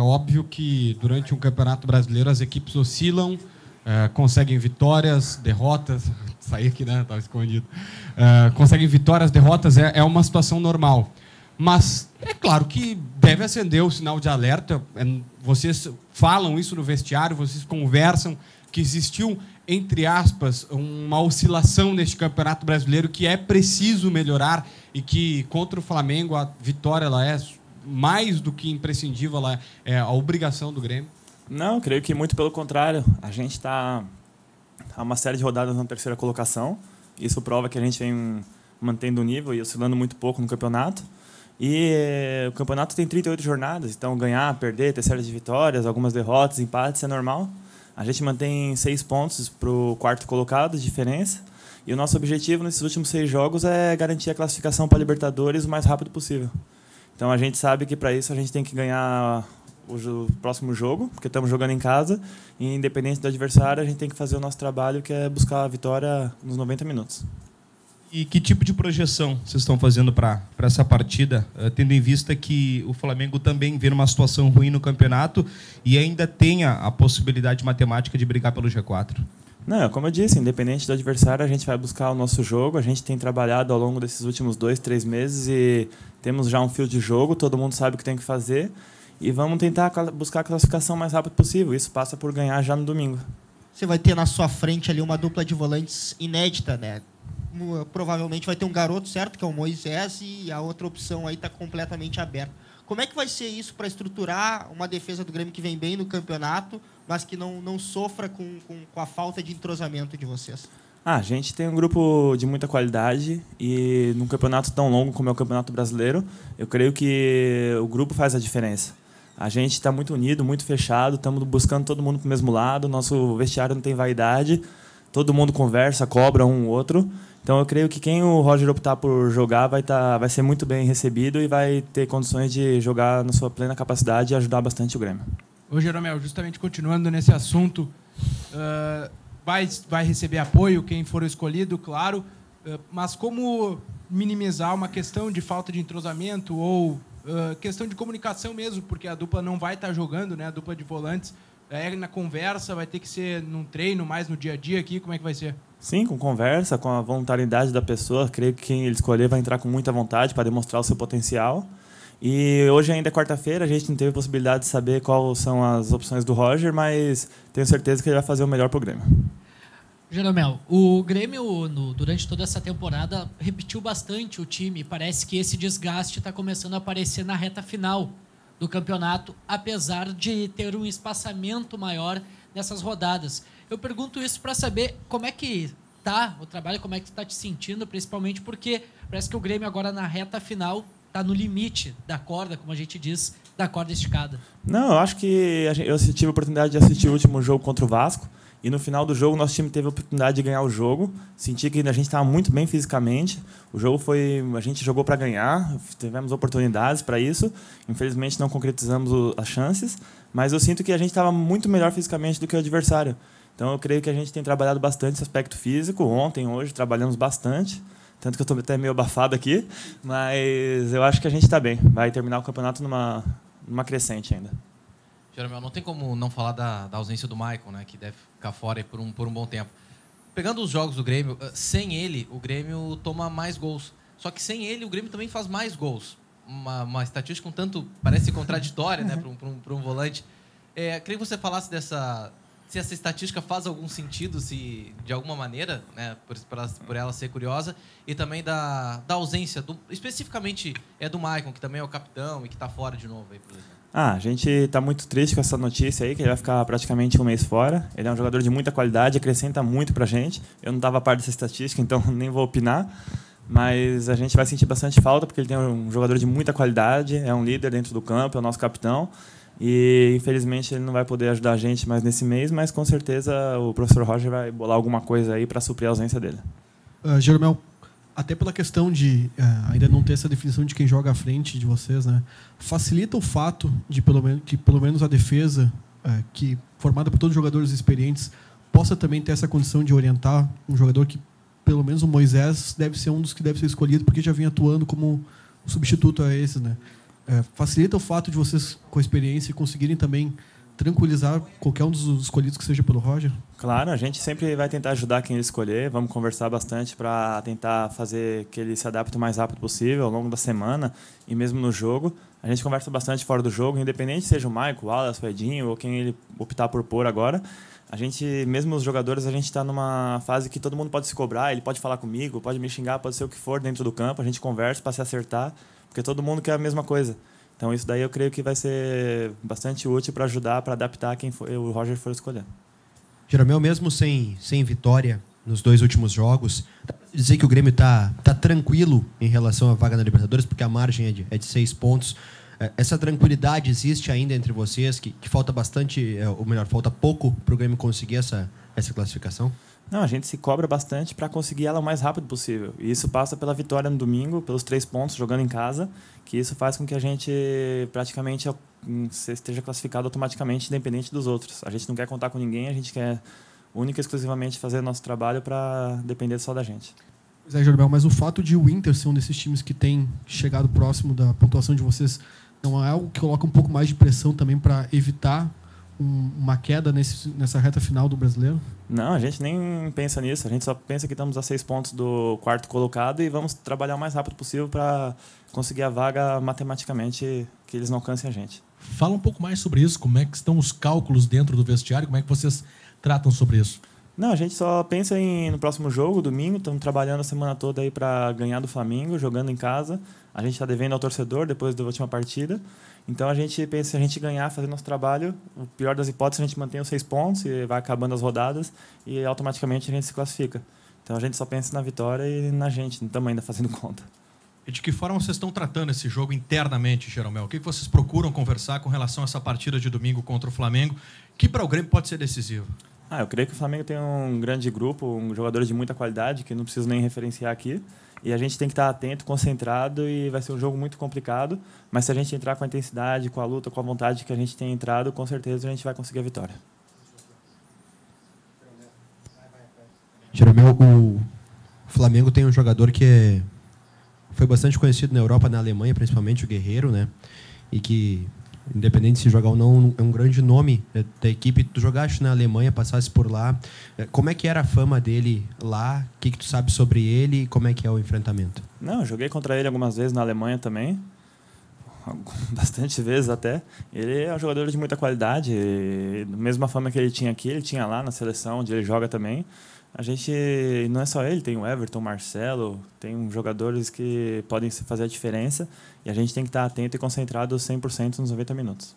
óbvio que durante um campeonato brasileiro as equipes oscilam, conseguem vitórias, derrotas. Saí aqui, né? Estava escondido. Conseguem vitórias, derrotas, é uma situação normal. Mas é claro que deve acender o sinal de alerta. Vocês falam isso no vestiário, vocês conversam que existiu, entre aspas, uma oscilação neste campeonato brasileiro que é preciso melhorar e que contra o Flamengo a vitória ela é mais do que imprescindível, ela é a obrigação do Grêmio. Não, creio que muito pelo contrário. A gente está há uma série de rodadas na terceira colocação. Isso prova que a gente vem mantendo o nível e oscilando muito pouco no campeonato. E o campeonato tem 38 jornadas, então ganhar, perder, ter série de vitórias, algumas derrotas, empates, é normal. A gente mantém 6 pontos para o quarto colocado de diferença. E o nosso objetivo nesses últimos 6 jogos é garantir a classificação para a Libertadores o mais rápido possível. Então a gente sabe que para isso a gente tem que ganhar o próximo jogo, porque estamos jogando em casa, e independente do adversário, a gente tem que fazer o nosso trabalho, que é buscar a vitória nos 90 minutos. E que tipo de projeção vocês estão fazendo para essa partida, tendo em vista que o Flamengo também vê numa situação ruim no campeonato e ainda tenha a possibilidade matemática de brigar pelo G4? Não, como eu disse, independente do adversário, a gente vai buscar o nosso jogo. A gente tem trabalhado ao longo desses últimos 2, 3 meses e temos já um fio de jogo, todo mundo sabe o que tem que fazer. E vamos tentar buscar a classificação o mais rápido possível. Isso passa por ganhar já no domingo. Você vai ter na sua frente ali uma dupla de volantes inédita, né? Provavelmente vai ter um garoto, certo, que é o Moisés, e a outra opção aí está completamente aberta. Como é que vai ser isso para estruturar uma defesa do Grêmio que vem bem no campeonato, mas que não sofra com a falta de entrosamento de vocês? A gente tem um grupo de muita qualidade e num campeonato tão longo como é o Campeonato Brasileiro, eu creio que o grupo faz a diferença. A gente está muito unido, muito fechado, estamos buscando todo mundo para o mesmo lado, nosso vestiário não tem vaidade, todo mundo conversa, cobra um o outro. Então eu creio que quem o Roger optar por jogar vai ser muito bem recebido e vai ter condições de jogar na sua plena capacidade e ajudar bastante o Grêmio. Ô Jeromel, justamente continuando nesse assunto, vai receber apoio quem for escolhido, claro, mas como minimizar uma questão de falta de entrosamento ou questão de comunicação mesmo, porque a dupla não vai estar jogando, né? A dupla de volantes na conversa, vai ter que ser num treino, mais no dia a dia aqui, como é que vai ser? Sim, com conversa, com a voluntariedade da pessoa. Creio que quem ele escolher vai entrar com muita vontade para demonstrar o seu potencial. E hoje ainda é quarta-feira, a gente não teve possibilidade de saber quais são as opções do Roger, mas tenho certeza que ele vai fazer o melhor para o Grêmio. Jeromel, o Grêmio, durante toda essa temporada, repetiu bastante o time. Parece que esse desgaste está começando a aparecer na reta final do campeonato, apesar de ter um espaçamento maior nessas rodadas. Eu pergunto isso para saber como é que está o trabalho, como é que tu está te sentindo, principalmente porque parece que o Grêmio agora na reta final está no limite da corda, como a gente diz, da corda esticada. Não, eu acho que eu tive a oportunidade de assistir o último jogo contra o Vasco. E no final do jogo, nosso time teve a oportunidade de ganhar o jogo. Senti que a gente estava muito bem fisicamente. O jogo a gente jogou para ganhar, tivemos oportunidades para isso. Infelizmente, não concretizamos as chances. Mas eu sinto que a gente estava muito melhor fisicamente do que o adversário. Então, eu creio que a gente tem trabalhado bastante esse aspecto físico. Ontem, hoje, trabalhamos bastante. Tanto que eu estou até meio abafado aqui. Mas eu acho que a gente está bem. Vai terminar o campeonato numa crescente ainda. Jeromel, não tem como não falar da ausência do Maicon, né, que deve ficar fora aí por um bom tempo. Pegando os jogos do Grêmio, sem ele, o Grêmio toma mais gols. Só que sem ele, o Grêmio também faz mais gols. Uma estatística um tanto, parece contraditória, né, para um volante. Queria que você falasse se essa estatística faz algum sentido, se de alguma maneira, né, por ela ser curiosa, e também da ausência, especificamente do Maicon, que também é o capitão e que está fora de novo aí, por exemplo. A gente está muito triste com essa notícia aí, que ele vai ficar praticamente um mês fora. Ele é um jogador de muita qualidade, acrescenta muito para a gente. Eu não estava a par dessa estatística, então nem vou opinar. Mas a gente vai sentir bastante falta, porque ele tem um jogador de muita qualidade, é um líder dentro do campo, é o nosso capitão. E, infelizmente, ele não vai poder ajudar a gente mais nesse mês, mas, com certeza, o professor Roger vai bolar alguma coisa aí para suprir a ausência dele. Jeromel, até pela questão de ainda não ter essa definição de quem joga à frente de vocês, né? Facilita o fato de pelo menos a defesa, que formada por todos os jogadores experientes, possa também ter essa condição de orientar um jogador que, pelo menos o Moisés, deve ser um dos que deve ser escolhido, porque já vinha atuando como substituto a esses, né? facilita o fato de vocês, com a experiência, conseguirem também tranquilizar qualquer um dos escolhidos que seja pelo Roger? Claro, a gente sempre vai tentar ajudar quem ele escolher. Vamos conversar bastante para tentar fazer que ele se adapte o mais rápido possível ao longo da semana e mesmo no jogo. A gente conversa bastante fora do jogo, independente seja o Michael, o Wallace, o Edinho ou quem ele optar por pôr agora. A gente, mesmo os jogadores, a gente está numa fase que todo mundo pode se cobrar, ele pode falar comigo, pode me xingar, pode ser o que for dentro do campo. A gente conversa para se acertar, porque todo mundo quer a mesma coisa. Então isso daí eu creio que vai ser bastante útil para ajudar, para adaptar quem o Roger for escolher. Jeromel, mesmo sem vitória nos 2 últimos jogos, dá pra dizer que o Grêmio tá tranquilo em relação à vaga na Libertadores, porque a margem é de 6 pontos. Essa tranquilidade existe ainda entre vocês, que falta bastante, ou melhor, falta pouco para o Grêmio conseguir essa classificação? Não, a gente se cobra bastante para conseguir ela o mais rápido possível. E isso passa pela vitória no domingo, pelos 3 pontos, jogando em casa, que isso faz com que a gente praticamente esteja classificado automaticamente, independente dos outros. A gente não quer contar com ninguém, a gente quer única e exclusivamente fazer nosso trabalho para depender só da gente. Pois é, Jeromel, mas o fato de o Inter ser um desses times que tem chegado próximo da pontuação de vocês não é algo que coloca um pouco mais de pressão também para evitar uma queda nessa reta final do Brasileiro? Não, a gente nem pensa nisso. A gente só pensa que estamos a 6 pontos do 4º colocado e vamos trabalhar o mais rápido possível para conseguir a vaga matematicamente, que eles não alcancem a gente. Fala um pouco mais sobre isso. Como é que estão os cálculos dentro do vestiário? Como é que vocês tratam sobre isso? Não, a gente só pensa no próximo jogo, domingo. Estamos trabalhando a semana toda aí para ganhar do Flamengo, jogando em casa. A gente está devendo ao torcedor depois da última partida. Então a gente pensa, se a gente ganhar, fazer nosso trabalho, o pior das hipóteses, a gente mantém os 6 pontos e vai acabando as rodadas e automaticamente a gente se classifica. Então a gente só pensa na vitória e na gente, não estamos ainda fazendo conta. E de que forma vocês estão tratando esse jogo internamente, Jeromel? O que vocês procuram conversar com relação a essa partida de domingo contra o Flamengo, que para o Grêmio pode ser decisivo? Eu creio que o Flamengo tem um grande grupo, jogadores de muita qualidade, que não preciso nem referenciar aqui. E a gente tem que estar atento, concentrado, e vai ser um jogo muito complicado. Mas se a gente entrar com a intensidade, com a luta, com a vontade que a gente tem entrado, com certeza a gente vai conseguir a vitória. Jeromel, o Flamengo tem um jogador que foi bastante conhecido na Europa, na Alemanha, principalmente o Guerreiro, né? E que, independente de se jogar ou não, é um grande nome da equipe. Tu jogaste na Alemanha, passasse por lá. Como é que era a fama dele lá? O que tu sabe sobre ele e como é que é o enfrentamento? Não, eu joguei contra ele algumas vezes na Alemanha também. Bastante vezes até. Ele é um jogador de muita qualidade. Da mesma fama que ele tinha aqui, ele tinha lá na seleção, onde ele joga também. A gente, não é só ele, tem o Everton, o Marcelo, tem jogadores que podem fazer a diferença e a gente tem que estar atento e concentrado 100% nos 90 minutos.